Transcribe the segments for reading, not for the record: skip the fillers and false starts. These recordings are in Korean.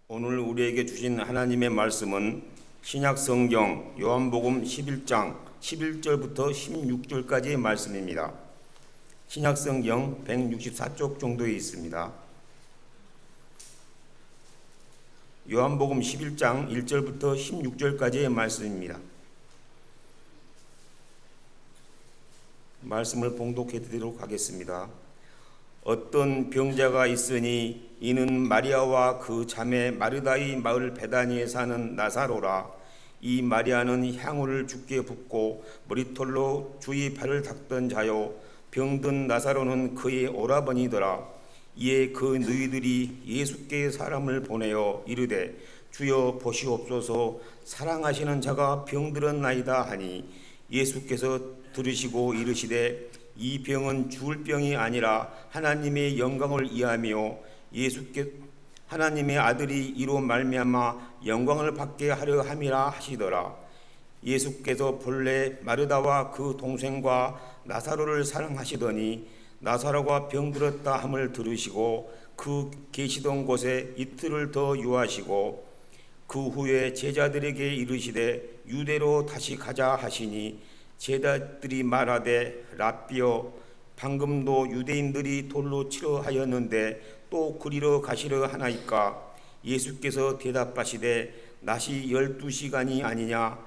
오늘 우리에게 주신 하나님의 말씀은 신약 성경 요한복음 11장 11절부터 16절까지의 말씀입니다. 신약 성경 164쪽 정도에 있습니다. 요한복음 11장 1절부터 16절까지의 말씀입니다. 말씀을 봉독해 드리도록 하겠습니다. 어떤 병자가 있으니 이는 마리아와 그 자매 마르다의 마을 베다니에 사는 나사로라. 이 마리아는 향유를 주께 붓고 머리털로 주의 발을 닦던 자요, 병든 나사로는 그의 오라버니더라. 이에 그 너희들이 예수께 사람을 보내어 이르되 주여 보시옵소서, 사랑하시는 자가 병들었나이다 하니 예수께서 들으시고 이르시되 이 병은 죽을 병이 아니라 하나님의 영광을 위하며 하나님의 아들이 이로 말미암아 영광을 받게 하려 함이라 하시더라. 예수께서 본래 마르다와 그 동생과 나사로를 사랑하시더니 나사로가 병들었다 함을 들으시고 그 계시던 곳에 이틀을 더 유하시고 그 후에 제자들에게 이르시되 유대로 다시 가자 하시니 제자들이 말하되 랍비여, 방금도 유대인들이 돌로 치려 하였는데 또 그리러 가시려 하나이까? 예수께서 대답하시되 낮이 12시간이 아니냐?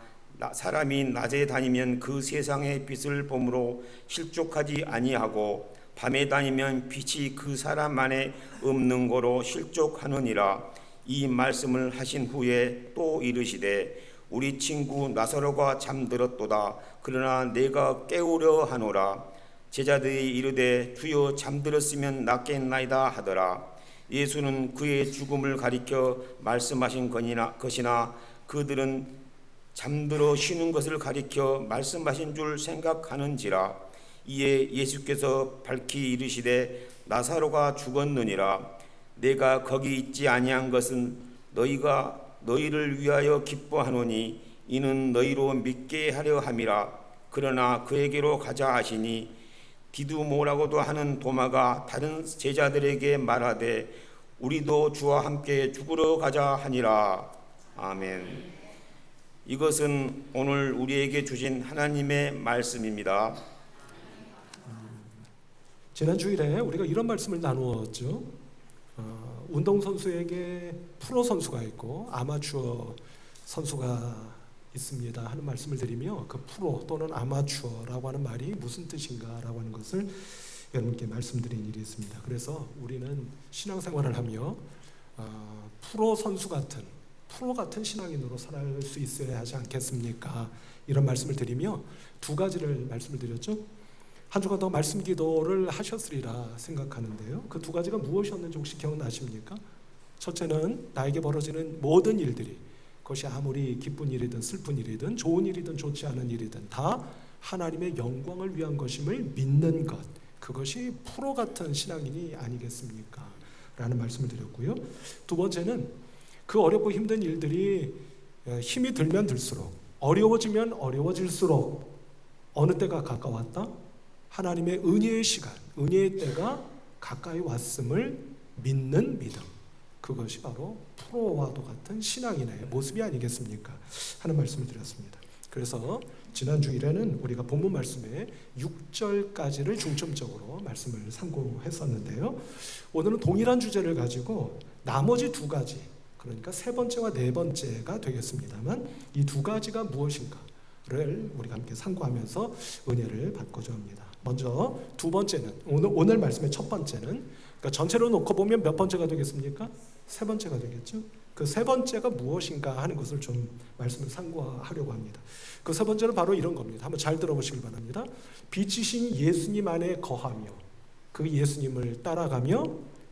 사람이 낮에 다니면 그 세상의 빛을 보므로 실족하지 아니하고 밤에 다니면 빛이 그 사람 안에 없는 거로 실족하느니라. 이 말씀을 하신 후에 또 이르시되 우리 친구 나사로가 잠들었도다. 그러나 내가 깨우려 하노라. 제자들이 이르되 주여 잠들었으면 낫겠나이다 하더라. 예수는 그의 죽음을 가리켜 말씀하신 것이나 그들은 잠들어 쉬는 것을 가리켜 말씀하신 줄 생각하는지라. 이에 예수께서 밝히 이르시되 나사로가 죽었느니라. 내가 거기 있지 아니한 것은 너희가 너희를 위하여 기뻐하노니 이는 너희로 믿게 하려 함이라. 그러나 그에게로 가자 하시니 디두모라고도 하는 도마가 다른 제자들에게 말하되 우리도 주와 함께 죽으러 가자 하니라. 아멘. 이것은 오늘 우리에게 주신 하나님의 말씀입니다. 지난 주일에 우리가 이런 말씀을 나누었죠. 운동선수에게 프로 선수가 있고 아마추어 선수가 있습니다 하는 말씀을 드리며, 그 프로 또는 아마추어라고 하는 말이 무슨 뜻인가 라고 하는 것을 여러분께 말씀드린 일이 있습니다. 그래서 우리는 신앙생활을 하며 프로 같은 신앙인으로 살 수 있어야 하지 않겠습니까? 이런 말씀을 드리며 두 가지를 말씀을 드렸죠. 한 주간 더 말씀 기도를 하셨으리라 생각하는데요. 그 두 가지가 무엇이었는지 혹시 기억나십니까? 첫째는 나에게 벌어지는 모든 일들이, 그것이 아무리 기쁜 일이든 슬픈 일이든 좋은 일이든 좋지 않은 일이든 다 하나님의 영광을 위한 것임을 믿는 것, 그것이 프로 같은 신앙인이 아니겠습니까? 라는 말씀을 드렸고요. 두 번째는 그 어렵고 힘든 일들이 힘이 들면 들수록, 어려워지면 어려워질수록 어느 때가 가까웠다? 하나님의 은혜의 시간, 은혜의 때가 가까이 왔음을 믿는 믿음, 그것이 바로 프로와도 같은 신앙인의 모습이 아니겠습니까? 하는 말씀을 드렸습니다. 그래서 지난 주일에는 우리가 본문 말씀의 6절까지를 중점적으로 말씀을 참고했었는데요. 오늘은 동일한 주제를 가지고 나머지 두 가지, 그러니까 세 번째와 네 번째가 되겠습니다만, 이 두 가지가 무엇인가를 우리가 함께 상고하면서 은혜를 받고자 합니다. 먼저 두 번째는, 오늘 말씀의 첫 번째는, 그러니까 전체로 놓고 보면 몇 번째가 되겠습니까? 세 번째가 되겠죠. 그 세 번째가 무엇인가 하는 것을 좀 말씀을 상고하려고 합니다. 그 세 번째는 바로 이런 겁니다. 한번 잘 들어보시길 바랍니다. 빛이신 예수님 안에 거하며 그 예수님을 따라가며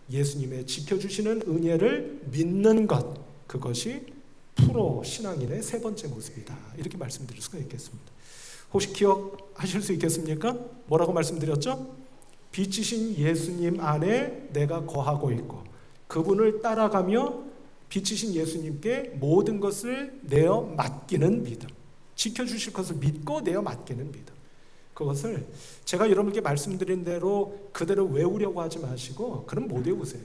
예수님의 지켜주시는 은혜를 믿는 것, 그것이 프로 신앙인의 세 번째 모습이다, 이렇게 말씀드릴 수가 있겠습니다. 혹시 기억하실 수 있겠습니까? 뭐라고 말씀드렸죠? 빛이신 예수님 안에 내가 거하고 있고 그분을 따라가며 빛이신 예수님께 모든 것을 내어 맡기는 믿음, 지켜주실 것을 믿고 내어 맡기는 믿음, 그것을 제가 여러분께 말씀드린 대로 그대로 외우려고 하지 마시고, 그럼 못 외우세요.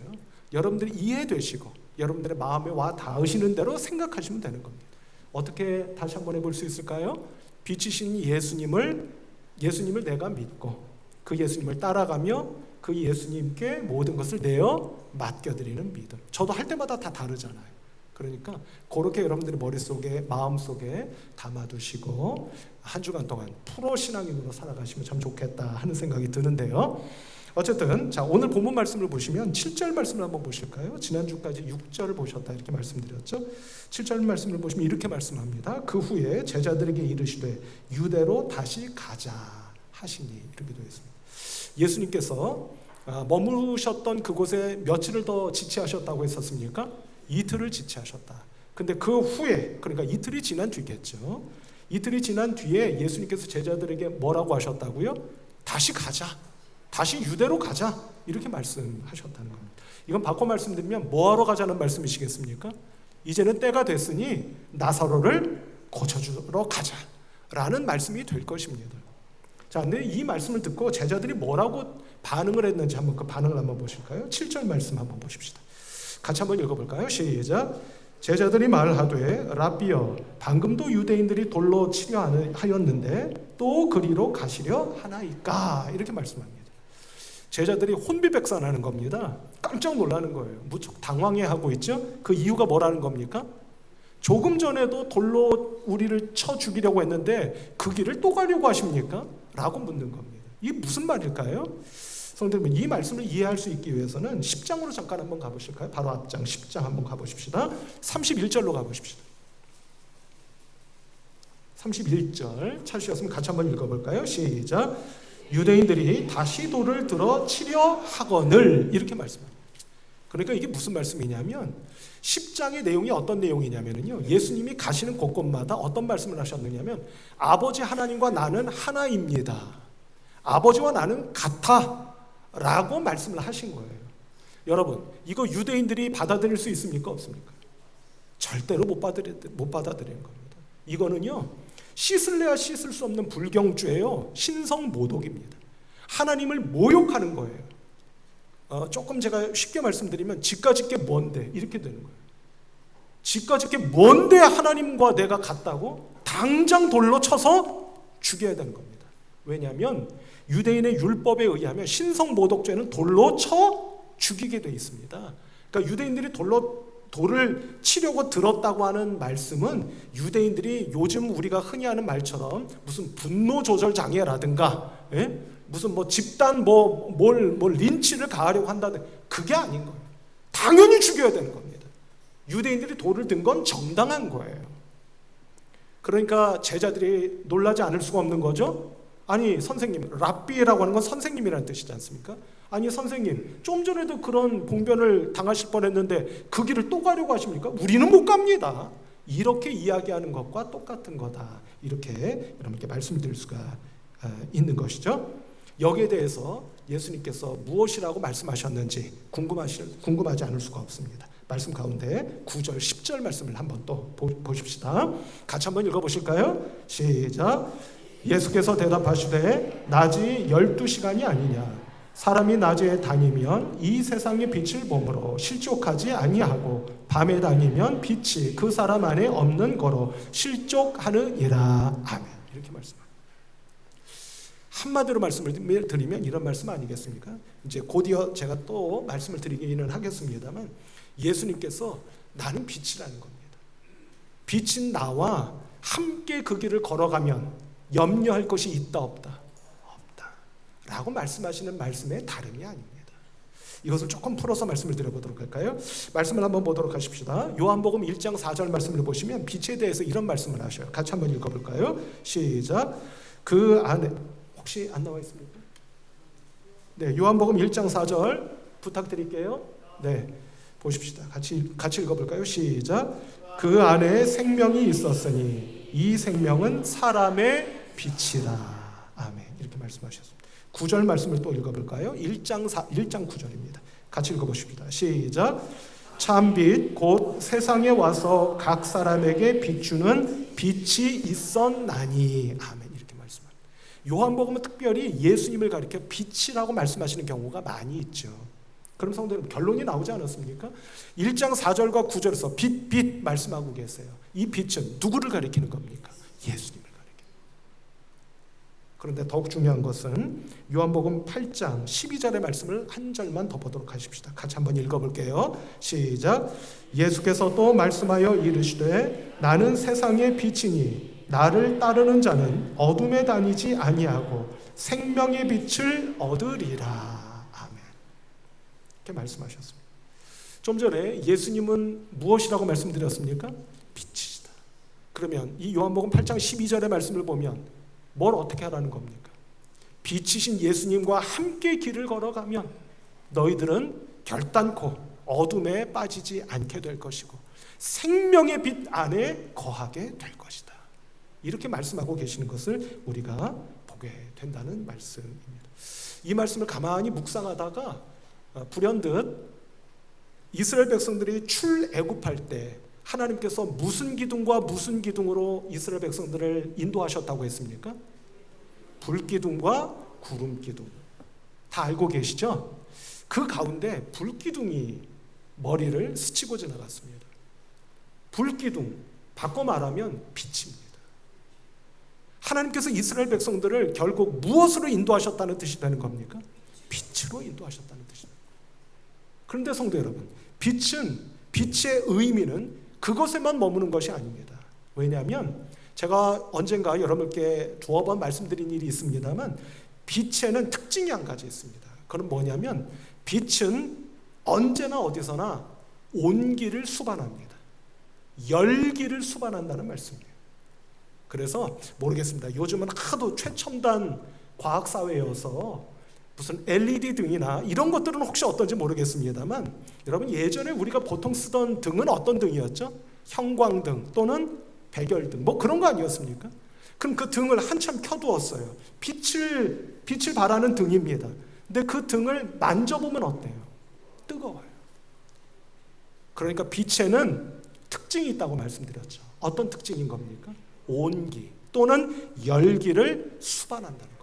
여러분들이 이해되시고 여러분들의 마음에 와 닿으시는 대로 생각하시면 되는 겁니다. 어떻게 다시 한번 해볼 수 있을까요? 빛이신 예수님을 내가 믿고 그 예수님을 따라가며 그 예수님께 모든 것을 내어 맡겨드리는 믿음. 저도 할 때마다 다 다르잖아요. 그러니까 그렇게 여러분들의 머릿속에 마음속에 담아두시고 한 주간 동안 프로 신앙인으로 살아가시면 참 좋겠다 하는 생각이 드는데요. 어쨌든 자, 오늘 본문 말씀을 보시면 7절 말씀을 한번 보실까요? 지난주까지 6절을 보셨다 이렇게 말씀드렸죠. 7절 말씀을 보시면 이렇게 말씀합니다. 그 후에 제자들에게 이르시되 유대로 다시 가자 하시니 이렇게 되어 있습니다. 예수님께서 머무르셨던 그곳에 며칠을 더 지체하셨다고 했었습니까? 이틀을 지체하셨다. 근데 그 후에, 그러니까 이틀이 지난 뒤겠죠. 이틀이 지난 뒤에 예수님께서 제자들에게 뭐라고 하셨다고요? 다시 가자. 다시 유대로 가자. 이렇게 말씀하셨다는 겁니다. 이건 바꿔 말씀드리면 뭐하러 가자는 말씀이시겠습니까? 이제는 때가 됐으니 나사로를 고쳐주러 가자라는 말씀이 될 것입니다. 자, 근데 이 말씀을 듣고 제자들이 뭐라고 반응을 했는지 한번 그 반응을 한번 보실까요? 7절 말씀 한번 보십시다. 같이 한번 읽어볼까요? 시작. 제자들이 말하되 라비여 방금도 유대인들이 돌로 치려 하였는데 또 그리로 가시려 하나이까 이렇게 말씀합니다. 제자들이 혼비백산하는 겁니다. 깜짝 놀라는 거예요. 무척 당황해하고 있죠. 그 이유가 뭐라는 겁니까? 조금 전에도 돌로 우리를 쳐 죽이려고 했는데 그 길을 또 가려고 하십니까? 라고 묻는 겁니다. 이게 무슨 말일까요? 성도님은 이 말씀을 이해할 수 있기 위해서는 10장으로 잠깐 한번 가보실까요? 바로 앞장 10장 한번 가보십시다. 31절로 가보십시다. 31절 찾으셨으면 같이 한번 읽어볼까요? 시작. 유대인들이 다시 돌을 들어 치려 하거늘 이렇게 말씀합니다. 그러니까 이게 무슨 말씀이냐면 10장의 내용이 어떤 내용이냐면요, 예수님이 가시는 곳곳마다 어떤 말씀을 하셨느냐면 아버지 하나님과 나는 하나입니다. 아버지와 나는 같아 라고 말씀을 하신 거예요. 여러분, 이거 유대인들이 받아들일 수 있습니까? 없습니까? 절대로 못 받아들이는 겁니다. 이거는요, 씻을래야 씻을 수 없는 불경죄예요. 신성모독입니다. 하나님을 모욕하는 거예요. 조금 제가 쉽게 말씀드리면 지까짓 게 뭔데 이렇게 되는 거예요. 지까짓 게 뭔데 하나님과 내가 같다고? 당장 돌로 쳐서 죽여야 되는 겁니다. 왜냐하면 유대인의 율법에 의하면 신성모독죄는 돌로 쳐 죽이게 돼 있습니다. 그러니까 유대인들이 돌을 치려고 들었다고 하는 말씀은 유대인들이 요즘 우리가 흔히 하는 말처럼 무슨 분노 조절 장애라든가 무슨 뭐 집단 뭘 린치를 가하려고 한다든 그게 아닌 거예요. 당연히 죽여야 되는 겁니다. 유대인들이 돌을 든 건 정당한 거예요. 그러니까 제자들이 놀라지 않을 수가 없는 거죠. 아니 선생님, 랍비라고 하는 건 선생님이라는 뜻이지 않습니까? 아니 선생님, 좀 전에도 그런 봉변을 당하실 뻔했는데 그 길을 또 가려고 하십니까? 우리는 못 갑니다. 이렇게 이야기하는 것과 똑같은 거다. 이렇게 여러분께 말씀드릴 수가 있는 것이죠. 여기에 대해서 예수님께서 무엇이라고 말씀하셨는지 궁금하지 않을 수가 없습니다. 말씀 가운데 9절, 10절 말씀을 한번 또 보십시다. 같이 한번 읽어보실까요? 시작. 예수께서 대답하시되 낮이 12시간이 아니냐. 사람이 낮에 다니면 이 세상의 빛을 보므로 실족하지 아니하고 밤에 다니면 빛이 그 사람 안에 없는 거로 실족하느니라. 아멘. 이렇게 말씀합니다. 한마디로 말씀을 드리면 이런 말씀 아니겠습니까? 이제 곧이어 제가 또 말씀을 드리기는 하겠습니다만 예수님께서 나는 빛이라는 겁니다. 빛인 나와 함께 그 길을 걸어가면 염려할 것이 있다 없다? 없다 라고 말씀하시는 말씀의 다름이 아닙니다. 이것을 조금 풀어서 말씀을 드려보도록 할까요? 말씀을 한번 보도록 하십시다. 요한복음 1장 4절 말씀을 보시면 빛에 대해서 이런 말씀을 하셔요. 같이 한번 읽어볼까요? 시작. 그 안에 혹시 안 나와 있습니까? 네, 요한복음 1장 4절 부탁드릴게요. 네, 보십시다. 같이 읽어볼까요? 시작. 그 안에 생명이 있었으니 이 생명은 사람의 빛이라. 아멘. 이렇게 말씀하셨습니다. 9절 말씀을 또 읽어볼까요? 1장 9절입니다. 같이 읽어보십니다. 시작. 참빛 곧 세상에 와서 각 사람에게 비추는 빛이 있었나니. 아멘. 이렇게 말씀합니다. 요한복음은 특별히 예수님을 가리켜 빛이라고 말씀하시는 경우가 많이 있죠. 그럼 성도 여러분, 결론이 나오지 않았습니까? 1장 4절과 9절에서 빛 말씀하고 계세요. 이 빛은 누구를 가리키는 겁니까? 예수님을 가리키는. 그런데 더욱 중요한 것은 요한복음 8장 12절의 말씀을 한 절만 더 보도록 하십시다. 같이 한번 읽어볼게요. 시작. 예수께서 또 말씀하여 이르시되 나는 세상의 빛이니 나를 따르는 자는 어둠에 다니지 아니하고 생명의 빛을 얻으리라. 이렇게 말씀하셨습니다. 좀 전에 예수님은 무엇이라고 말씀드렸습니까? 빛이시다. 그러면 이 요한복음 8장 12절의 말씀을 보면 뭘 어떻게 하라는 겁니까? 빛이신 예수님과 함께 길을 걸어가면 너희들은 결단코 어둠에 빠지지 않게 될 것이고 생명의 빛 안에 거하게 될 것이다. 이렇게 말씀하고 계시는 것을 우리가 보게 된다는 말씀입니다. 이 말씀을 가만히 묵상하다가 불현듯 이스라엘 백성들이 출애굽할 때 하나님께서 무슨 기둥과 무슨 기둥으로 이스라엘 백성들을 인도하셨다고 했습니까? 불기둥과 구름기둥. 다 알고 계시죠? 그 가운데 불기둥이 머리를 스치고 지나갔습니다. 불기둥, 바꿔 말하면 빛입니다. 하나님께서 이스라엘 백성들을 결국 무엇으로 인도하셨다는 뜻이 되는 겁니까? 빛으로 인도하셨다는 뜻입니다. 그런데 성도 여러분, 빛의 의미는 그것에만 머무는 것이 아닙니다. 왜냐하면 제가 언젠가 여러분께 두어 번 말씀드린 일이 있습니다만 빛에는 특징이 한 가지 있습니다. 그건 뭐냐면 빛은 언제나 어디서나 온기를 수반합니다. 열기를 수반한다는 말씀이에요. 그래서 모르겠습니다. 요즘은 하도 최첨단 과학사회여서 무슨 LED 등이나 이런 것들은 혹시 어떤지 모르겠습니다만 여러분, 예전에 우리가 보통 쓰던 등은 어떤 등이었죠? 형광등 또는 백열등 뭐 그런 거 아니었습니까? 그럼 그 등을 한참 켜두었어요. 빛을 발하는 등입니다. 근데 그 등을 만져보면 어때요? 뜨거워요. 그러니까 빛에는 특징이 있다고 말씀드렸죠. 어떤 특징인 겁니까? 온기 또는 열기를 수반한다는 겁니다.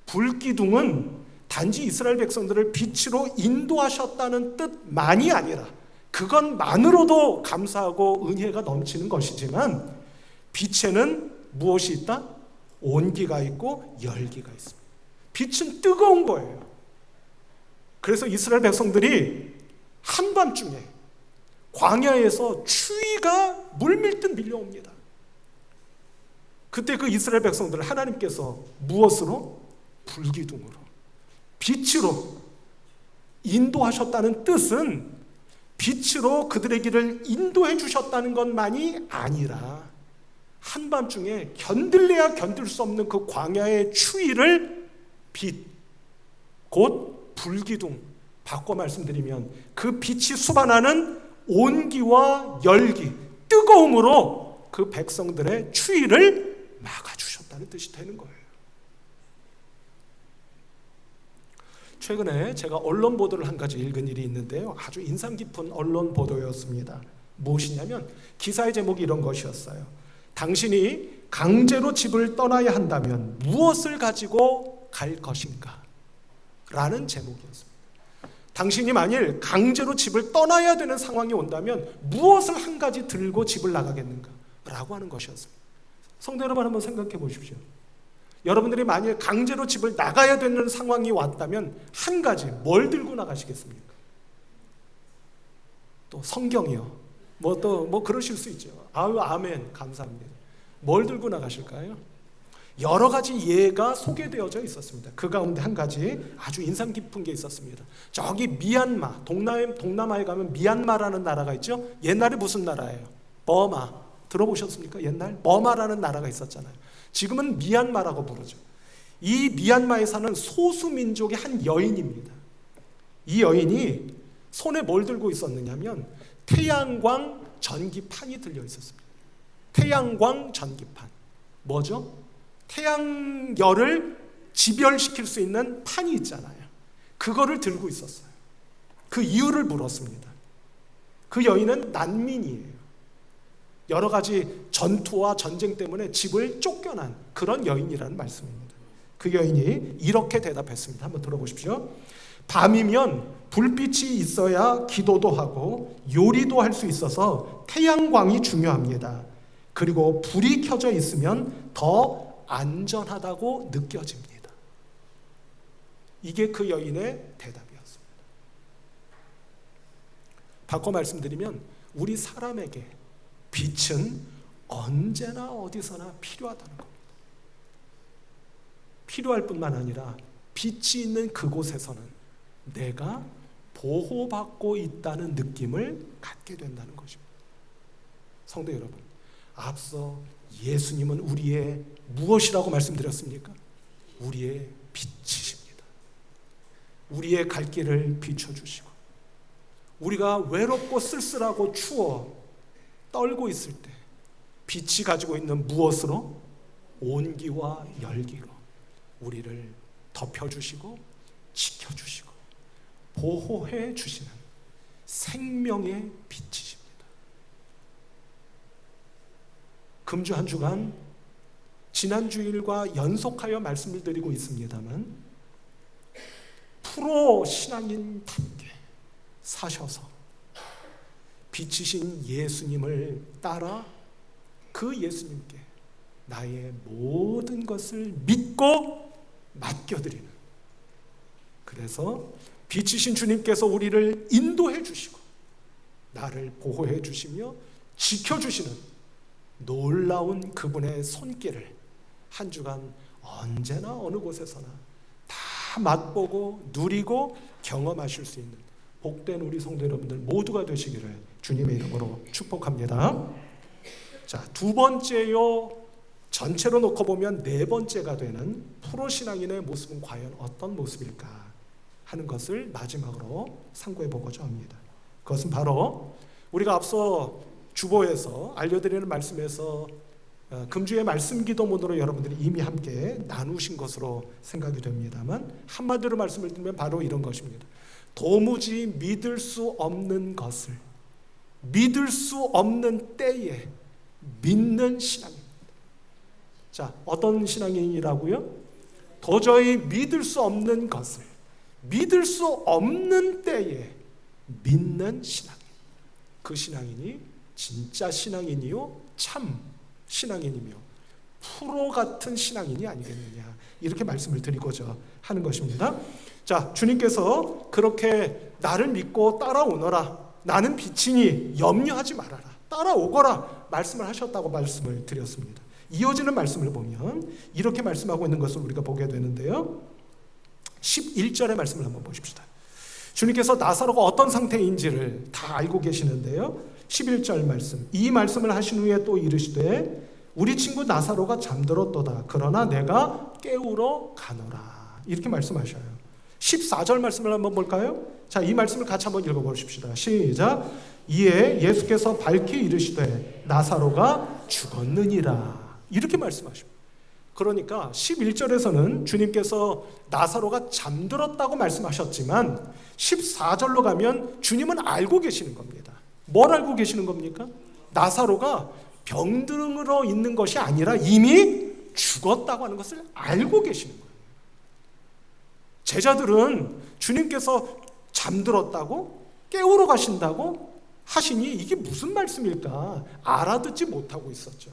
불기둥은 단지 이스라엘 백성들을 빛으로 인도하셨다는 뜻만이 아니라 그것만으로도 감사하고 은혜가 넘치는 것이지만 빛에는 무엇이 있다? 온기가 있고 열기가 있습니다. 빛은 뜨거운 거예요. 그래서 이스라엘 백성들이 한밤중에 광야에서 추위가 물밀듯 밀려옵니다. 그때 그 이스라엘 백성들을 하나님께서 무엇으로? 불기둥으로, 빛으로 인도하셨다는 뜻은 빛으로 그들의 길을 인도해 주셨다는 것만이 아니라 한밤중에 견딜래야 견딜 수 없는 그 광야의 추위를 빛, 곧 불기둥, 바꿔 말씀드리면 그 빛이 수반하는 온기와 열기, 뜨거움으로 그 백성들의 추위를 막아주셨다는 뜻이 되는 거예요. 최근에 제가 언론 보도를 한 가지 읽은 일이 있는데요. 아주 인상 깊은 언론 보도였습니다. 무엇이냐면 기사의 제목이 이런 것이었어요. 당신이 강제로 집을 떠나야 한다면 무엇을 가지고 갈 것인가? 라는 제목이었습니다. 당신이 만일 강제로 집을 떠나야 되는 상황이 온다면 무엇을 한 가지 들고 집을 나가겠는가? 라고 하는 것이었습니다. 성도 여러분, 한번 생각해 보십시오. 여러분들이 만일 강제로 집을 나가야 되는 상황이 왔다면 한 가지 뭘 들고 나가시겠습니까? 또 성경이요. 뭐 그러실 수 있죠. 아유, 아멘, 감사합니다. 뭘 들고 나가실까요? 여러 가지 예가 소개되어져 있었습니다. 그 가운데 한 가지 아주 인상 깊은 게 있었습니다. 저기 미얀마, 동남아에 가면 미얀마라는 나라가 있죠. 옛날에 무슨 나라예요? 버마. 들어보셨습니까? 옛날 버마라는 나라가 있었잖아요. 지금은 미얀마라고 부르죠. 이 미얀마에 사는 소수민족의 한 여인입니다. 이 여인이 손에 뭘 들고 있었느냐면 태양광 전기판이 들려 있었습니다. 태양광 전기판. 뭐죠? 태양열을 지별시킬 수 있는 판이 있잖아요. 그거를 들고 있었어요. 그 이유를 물었습니다. 그 여인은 난민이에요. 여러 가지 전투와 전쟁 때문에 집을 쫓겨난 그런 여인이라는 말씀입니다. 그 여인이 이렇게 대답했습니다. 한번 들어보십시오. 밤이면 불빛이 있어야 기도도 하고 요리도 할 수 있어서 태양광이 중요합니다. 그리고 불이 켜져 있으면 더 안전하다고 느껴집니다. 이게 그 여인의 대답이었습니다. 바꿔 말씀드리면 우리 사람에게 빛은 언제나 어디서나 필요하다는 겁니다. 필요할 뿐만 아니라 빛이 있는 그곳에서는 내가 보호받고 있다는 느낌을 갖게 된다는 것입니다. 성도 여러분, 앞서 예수님은 우리의 무엇이라고 말씀드렸습니까? 우리의 빛이십니다. 우리의 갈 길을 비춰주시고, 우리가 외롭고 쓸쓸하고 추워 떨고 있을 때 빛이 가지고 있는 무엇으로? 온기와 열기로 우리를 덮여주시고 지켜주시고 보호해 주시는 생명의 빛이십니다. 금주 한 주간 지난 주일과 연속하여 말씀을 드리고 있습니다만 프로 신앙인답게 사셔서 빛이신 예수님을 따라 그 예수님께 나의 모든 것을 믿고 맡겨드리는, 그래서 빛이신 주님께서 우리를 인도해 주시고 나를 보호해 주시며 지켜주시는 놀라운 그분의 손길을 한 주간 언제나 어느 곳에서나 다 맛보고 누리고 경험하실 수 있는 복된 우리 성도 여러분들 모두가 되시기를 주님의 이름으로 축복합니다. 자, 두 번째요, 전체로 놓고 보면 네 번째가 되는 프로신앙인의 모습은 과연 어떤 모습일까 하는 것을 마지막으로 상고해 보고자 합니다. 그것은 바로 우리가 앞서 주보에서 알려드리는 말씀에서 금주의 말씀 기도문으로 여러분들이 이미 함께 나누신 것으로 생각이 됩니다만, 한마디로 말씀을 드리면 바로 이런 것입니다. 도무지 믿을 수 없는 것을 믿을 수 없는 때에 믿는 신앙입니다. 자, 어떤 신앙인이라고요? 도저히 믿을 수 없는 것을 믿을 수 없는 때에 믿는 신앙인. 그 신앙인이 진짜 신앙인이요, 참 신앙인이며 프로 같은 신앙인이 아니겠느냐, 이렇게 말씀을 드리고자 하는 것입니다. 자, 주님께서 그렇게 나를 믿고 따라오너라, 나는 빛이니 염려하지 말아라, 따라오거라 말씀을 하셨다고 말씀을 드렸습니다. 이어지는 말씀을 보면 이렇게 말씀하고 있는 것을 우리가 보게 되는데요, 11절의 말씀을 한번 보십시다. 주님께서 나사로가 어떤 상태인지를 다 알고 계시는데요, 11절 말씀, 이 말씀을 하신 후에 또 이르시되 우리 친구 나사로가 잠들었도다, 그러나 내가 깨우러 가노라, 이렇게 말씀하셔요. 14절 말씀을 한번 볼까요? 자, 이 말씀을 같이 한번 읽어보십시다. 시작. 이에 예수께서 밝히 이르시되 나사로가 죽었느니라, 이렇게 말씀하십니다. 그러니까 11절에서는 주님께서 나사로가 잠들었다고 말씀하셨지만 14절로 가면 주님은 알고 계시는 겁니다. 뭘 알고 계시는 겁니까? 나사로가 병들어 있는 것이 아니라 이미 죽었다고 하는 것을 알고 계시는 거예요. 제자들은 주님께서 잠들었다고, 깨우러 가신다고 하시니 이게 무슨 말씀일까 알아듣지 못하고 있었죠.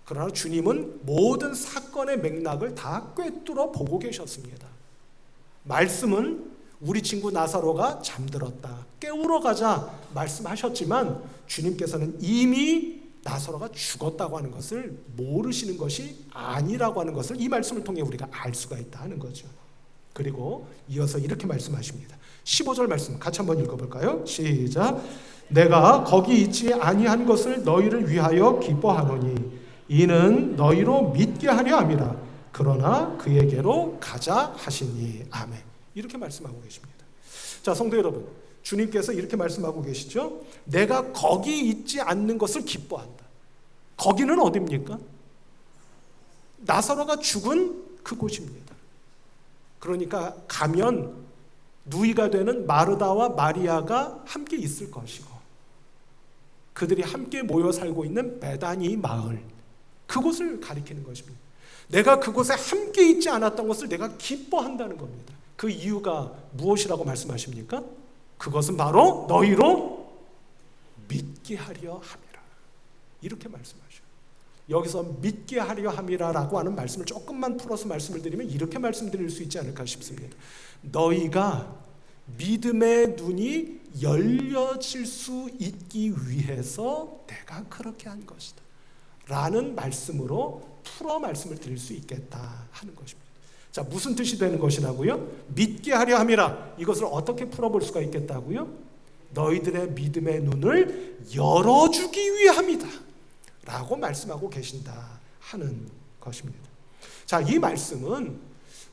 그러나 주님은 모든 사건의 맥락을 다 꿰뚫어 보고 계셨습니다. 말씀은 우리 친구 나사로가 잠들었다, 깨우러 가자 말씀하셨지만 주님께서는 이미 나사로가 죽었다고 하는 것을 모르시는 것이 아니라고 하는 것을 이 말씀을 통해 우리가 알 수가 있다 하는 거죠. 그리고 이어서 이렇게 말씀하십니다. 15절 말씀 같이 한번 읽어볼까요? 시작. 내가 거기 있지 아니한 것을 너희를 위하여 기뻐하노니 이는 너희로 믿게 하려 함이라. 그러나 그에게로 가자 하시니. 아멘. 이렇게 말씀하고 계십니다. 자, 성도 여러분, 주님께서 이렇게 말씀하고 계시죠. 내가 거기 있지 않는 것을 기뻐한다. 거기는 어디입니까? 나사로가 죽은 그곳입니다. 그러니까 가면 누이가 되는 마르다와 마리아가 함께 있을 것이고 그들이 함께 모여 살고 있는 베다니 마을, 그곳을 가리키는 것입니다. 내가 그곳에 함께 있지 않았던 것을 내가 기뻐한다는 겁니다. 그 이유가 무엇이라고 말씀하십니까? 그것은 바로 너희로 믿게 하려 함이라. 이렇게 말씀하셔요. 여기서 믿게 하려 함이라라고 하는 말씀을 조금만 풀어서 말씀을 드리면 이렇게 말씀드릴 수 있지 않을까 싶습니다. 너희가 믿음의 눈이 열려질 수 있기 위해서 내가 그렇게 한 것이다 라는 말씀으로 풀어 말씀을 드릴 수 있겠다 하는 것입니다. 자, 무슨 뜻이 되는 것이라고요? 믿게 하려 함이라. 이것을 어떻게 풀어볼 수가 있겠다고요? 너희들의 믿음의 눈을 열어주기 위함이다 라고 말씀하고 계신다 하는 것입니다. 자, 이 말씀은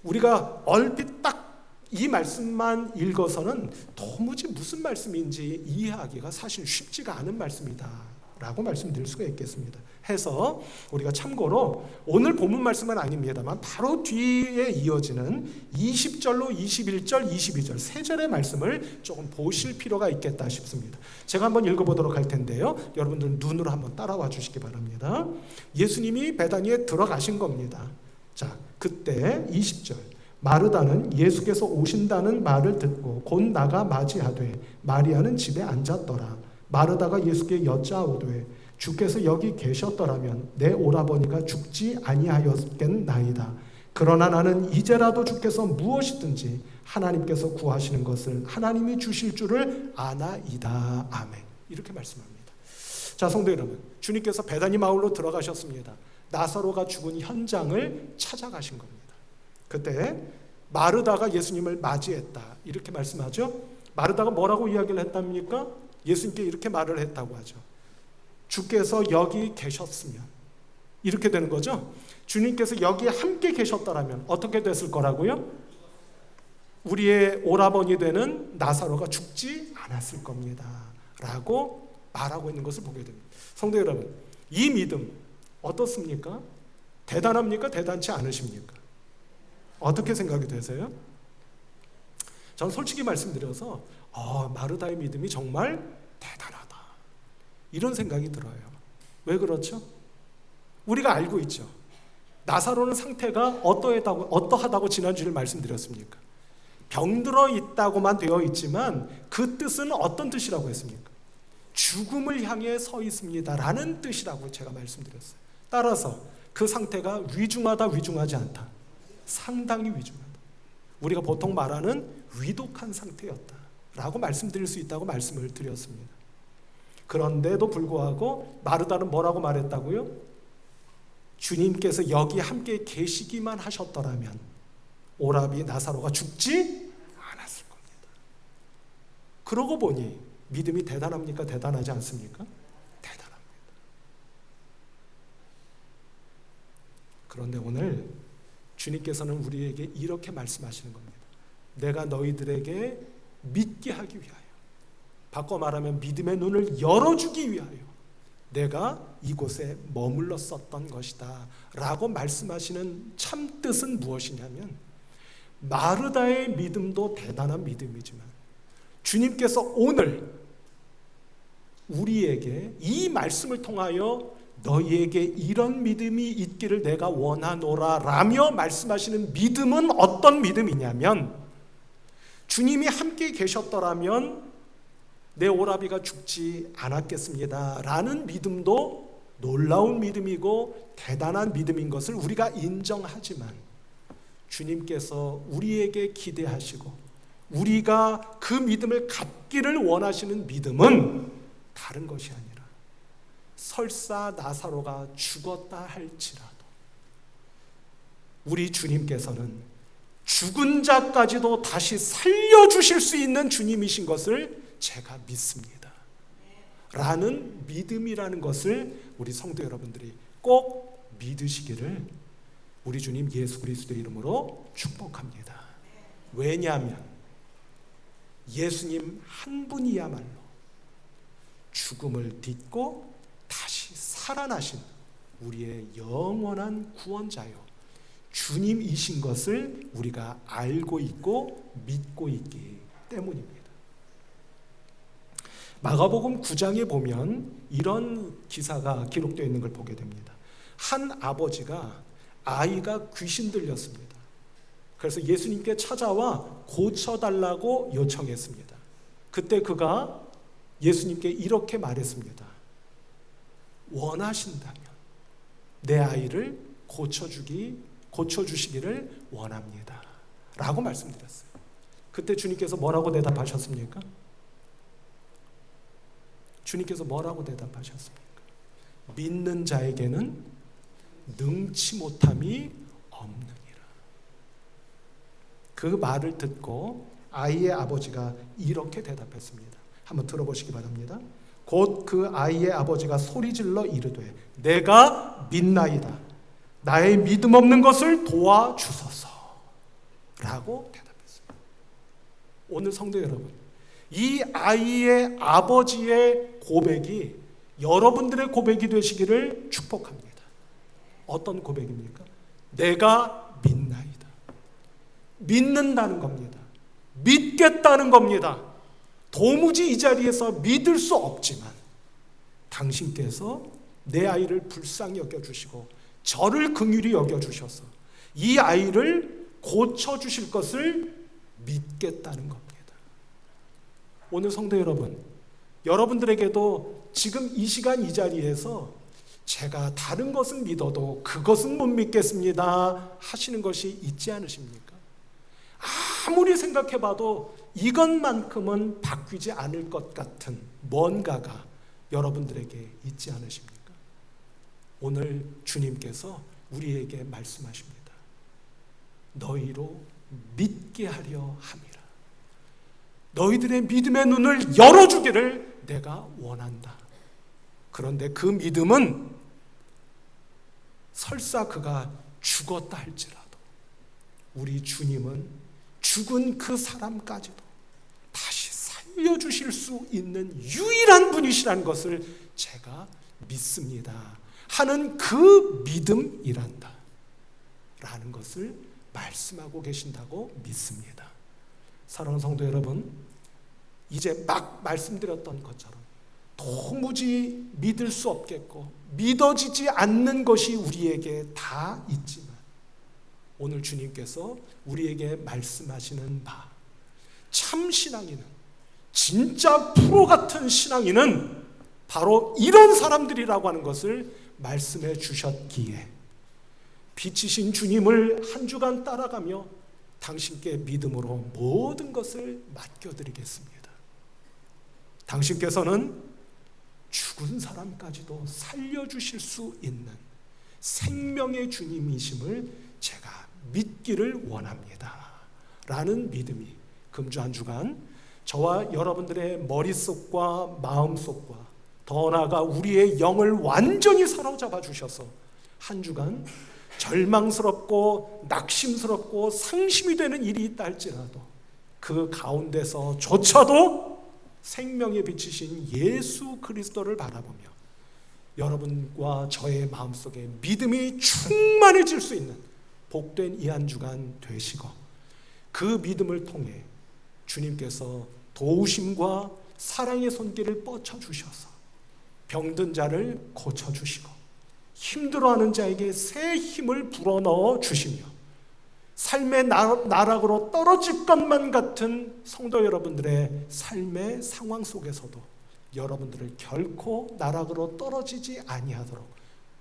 우리가 얼핏 딱 이 말씀만 읽어서는 도무지 무슨 말씀인지 이해하기가 사실 쉽지가 않은 말씀이다 라고 말씀드릴 수가 있겠습니다. 해서 우리가 참고로 오늘 본문 말씀은 아닙니다만 바로 뒤에 이어지는 20절로 21절, 22절 세 절의 말씀을 조금 보실 필요가 있겠다 싶습니다. 제가 한번 읽어보도록 할 텐데요. 여러분들 눈으로 한번 따라와 주시기 바랍니다. 예수님이 베다니에 들어가신 겁니다. 자, 그때 20절 마르다는 예수께서 오신다는 말을 듣고 곧 나가 맞이하되 마리아는 집에 앉았더라. 마르다가 예수께 여짜오되 주께서 여기 계셨더라면 내 오라버니가 죽지 아니하였겠나이다. 그러나 나는 이제라도 주께서 무엇이든지 하나님께서 구하시는 것을 하나님이 주실 줄을 아나이다. 아멘. 이렇게 말씀합니다. 자, 성도 여러분, 주님께서 베다니 마을로 들어가셨습니다. 나사로가 죽은 현장을 찾아가신 겁니다. 그때 마르다가 예수님을 맞이했다 이렇게 말씀하죠. 마르다가 뭐라고 이야기를 했답니까? 예수님께 이렇게 말을 했다고 하죠. 주께서 여기 계셨으면 이렇게 되는 거죠. 주님께서 여기 함께 계셨더라면 어떻게 됐을 거라고요? 우리의 오라버니 되는 나사로가 죽지 않았을 겁니다 라고 말하고 있는 것을 보게 됩니다. 성도 여러분, 이 믿음 어떻습니까? 대단합니까? 대단치 않으십니까? 어떻게 생각이 되세요? 전 솔직히 말씀드려서 마르다의 믿음이 정말 대단하다 이런 생각이 들어요. 왜 그렇죠? 우리가 알고 있죠. 나사로는 상태가 어떠하다고 지난주에 말씀드렸습니까? 병들어 있다고만 되어 있지만 그 뜻은 어떤 뜻이라고 했습니까? 죽음을 향해 서 있습니다라는 뜻이라고 제가 말씀드렸어요. 따라서 그 상태가 위중하다, 위중하지 않다. 상당히 위중하다. 우리가 보통 말하는 위독한 상태였다라고 말씀드릴 수 있다고 말씀을 드렸습니다. 그런데도 불구하고 마르다는 뭐라고 말했다고요? 주님께서 여기 함께 계시기만 하셨더라면 오라비 나사로가 죽지 않았을 겁니다. 그러고 보니 믿음이 대단합니까? 대단하지 않습니까? 대단합니다. 그런데 오늘 주님께서는 우리에게 이렇게 말씀하시는 겁니다. 내가 너희들에게 믿게 하기 위하여, 바꿔 말하면 믿음의 눈을 열어주기 위하여 내가 이곳에 머물렀었던 것이다 라고 말씀하시는 참뜻은 무엇이냐면, 마르다의 믿음도 대단한 믿음이지만 주님께서 오늘 우리에게 이 말씀을 통하여 너희에게 이런 믿음이 있기를 내가 원하노라 라며 말씀하시는 믿음은 어떤 믿음이냐면, 주님이 함께 계셨더라면 내 오라비가 죽지 않았겠습니다 라는 믿음도 놀라운 믿음이고 대단한 믿음인 것을 우리가 인정하지만, 주님께서 우리에게 기대하시고 우리가 그 믿음을 갖기를 원하시는 믿음은 다른 것이 아니라, 설사 나사로가 죽었다 할지라도 우리 주님께서는 죽은 자까지도 다시 살려주실 수 있는 주님이신 것을 제가 믿습니다 라는 믿음이라는 것을 우리 성도 여러분들이 꼭 믿으시기를 우리 주님 예수 그리스도의 이름으로 축복합니다. 왜냐하면 예수님 한 분이야말로 죽음을 딛고 다시 살아나신 우리의 영원한 구원자요 주님이신 것을 우리가 알고 있고 믿고 있기 때문입니다. 마가복음 9장에 보면 이런 기사가 기록되어 있는 걸 보게 됩니다. 한 아버지가 아이가 귀신 들렸습니다. 그래서 예수님께 찾아와 고쳐달라고 요청했습니다. 그때 그가 예수님께 이렇게 말했습니다. 원하신다면 내 아이를 고쳐주시기를 원합니다 라고 말씀드렸어요. 그때 주님께서 뭐라고 대답하셨습니까? 주님께서 뭐라고 대답하셨습니까? 믿는 자에게는 능치 못함이 없느니라. 그 말을 듣고 아이의 아버지가 이렇게 대답했습니다. 한번 들어보시기 바랍니다. 곧 그 아이의 아버지가 소리질러 이르되 내가 믿나이다. 나의 믿음 없는 것을 도와주소서 라고 대답했습니다. 오늘 성도 여러분, 이 아이의 아버지의 고백이 여러분들의 고백이 되시기를 축복합니다. 어떤 고백입니까? 내가 믿나이다. 믿는다는 겁니다. 믿겠다는 겁니다. 도무지 이 자리에서 믿을 수 없지만 당신께서 내 아이를 불쌍히 여겨주시고 저를 긍휼히 여겨주셔서 이 아이를 고쳐주실 것을 믿겠다는 겁니다. 오늘 성도 여러분, 여러분들에게도 지금 이 시간 이 자리에서 제가 다른 것은 믿어도 그것은 못 믿겠습니다 하시는 것이 있지 않으십니까? 아무리 생각해봐도 이것만큼은 바뀌지 않을 것 같은 뭔가가 여러분들에게 있지 않으십니까? 오늘 주님께서 우리에게 말씀하십니다. 너희로 믿게 하려 함이라. 너희들의 믿음의 눈을 열어주기를 내가 원한다. 그런데 그 믿음은 설사 그가 죽었다 할지라도 우리 주님은 죽은 그 사람까지도 다시 살려주실 수 있는 유일한 분이시라는 것을 제가 믿습니다 하는 그 믿음이란다 라는 것을 말씀하고 계신다고 믿습니다. 사랑하는 성도 여러분, 이제 막 말씀드렸던 것처럼 도무지 믿을 수 없겠고 믿어지지 않는 것이 우리에게 다 있지만 오늘 주님께서 우리에게 말씀하시는 바, 참 신앙인은, 진짜 프로 같은 신앙인은 바로 이런 사람들이라고 하는 것을 말씀해 주셨기에 빛이신 주님을 한 주간 따라가며 당신께 믿음으로 모든 것을 맡겨드리겠습니다. 당신께서는 죽은 사람까지도 살려주실 수 있는 생명의 주님이심을 제가 믿기를 원합니다 라는 믿음이 금주 한 주간 저와 여러분들의 머릿속과 마음속과 더 나아가 우리의 영을 완전히 사로잡아 주셔서 한 주간 절망스럽고 낙심스럽고 상심이 되는 일이 있다 할지라도 그 가운데서조차도 생명의 빛이신 예수 그리스도를 바라보며 여러분과 저의 마음속에 믿음이 충만해질 수 있는 복된 이 한 주간 되시고 그 믿음을 통해 주님께서 도우심과 사랑의 손길을 뻗쳐주셔서 병든 자를 고쳐주시고 힘들어하는 자에게 새 힘을 불어넣어 주시며 삶의 나락으로 떨어질 것만 같은 성도 여러분들의 삶의 상황 속에서도 여러분들을 결코 나락으로 떨어지지 아니하도록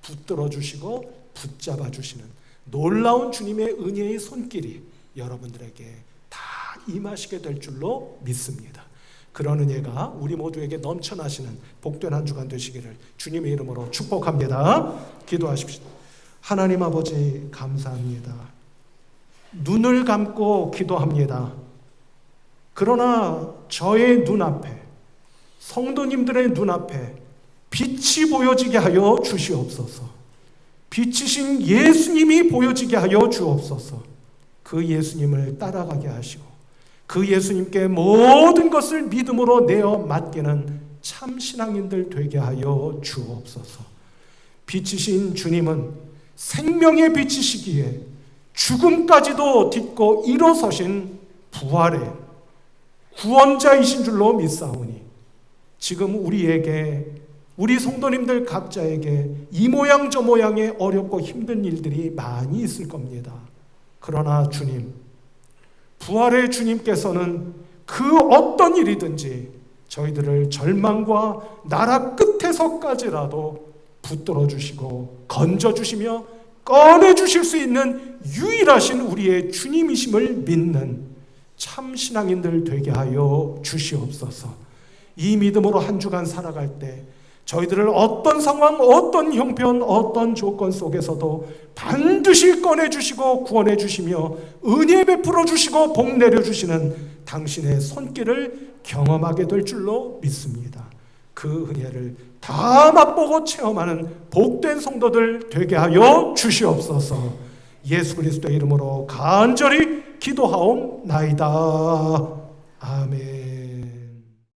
붙들어 주시고 붙잡아 주시는 놀라운 주님의 은혜의 손길이 여러분들에게 다 임하시게 될 줄로 믿습니다. 그런 은혜가 우리 모두에게 넘쳐나시는 복된 한 주간 되시기를 주님의 이름으로 축복합니다. 기도하십시오. 하나님 아버지 감사합니다. 눈을 감고 기도합니다. 그러나 저의 눈앞에 성도님들의 눈앞에 빛이 보여지게 하여 주시옵소서. 빛이신 예수님이 보여지게 하여 주옵소서. 그 예수님을 따라가게 하시고 그 예수님께 모든 것을 믿음으로 내어 맡기는 참 신앙인들 되게 하여 주옵소서. 빛이신 주님은 생명의 빛이시기에 죽음까지도 딛고 일어서신 부활의 구원자이신 줄로 믿사오니 지금 우리 성도님들 각자에게 이 모양 저 모양의 어렵고 힘든 일들이 많이 있을 겁니다. 그러나 주님, 부활의 주님께서는 그 어떤 일이든지 저희들을 절망과 나라 끝에서까지라도 붙들어 주시고 건져 주시며 꺼내 주실 수 있는 유일하신 우리의 주님이심을 믿는 참 신앙인들 되게 하여 주시옵소서. 이 믿음으로 한 주간 살아갈 때 저희들을 어떤 상황, 어떤 형편, 어떤 조건 속에서도 반드시 꺼내 주시고 구원해 주시며 은혜 베풀어 주시고 복 내려 주시는 당신의 손길을 경험하게 될 줄로 믿습니다. 그 은혜를 다 맛보고 체험하는 복된 성도들 되게 하여 주시옵소서. 예수 그리스도의 이름으로 간절히 기도하옵나이다. 아멘.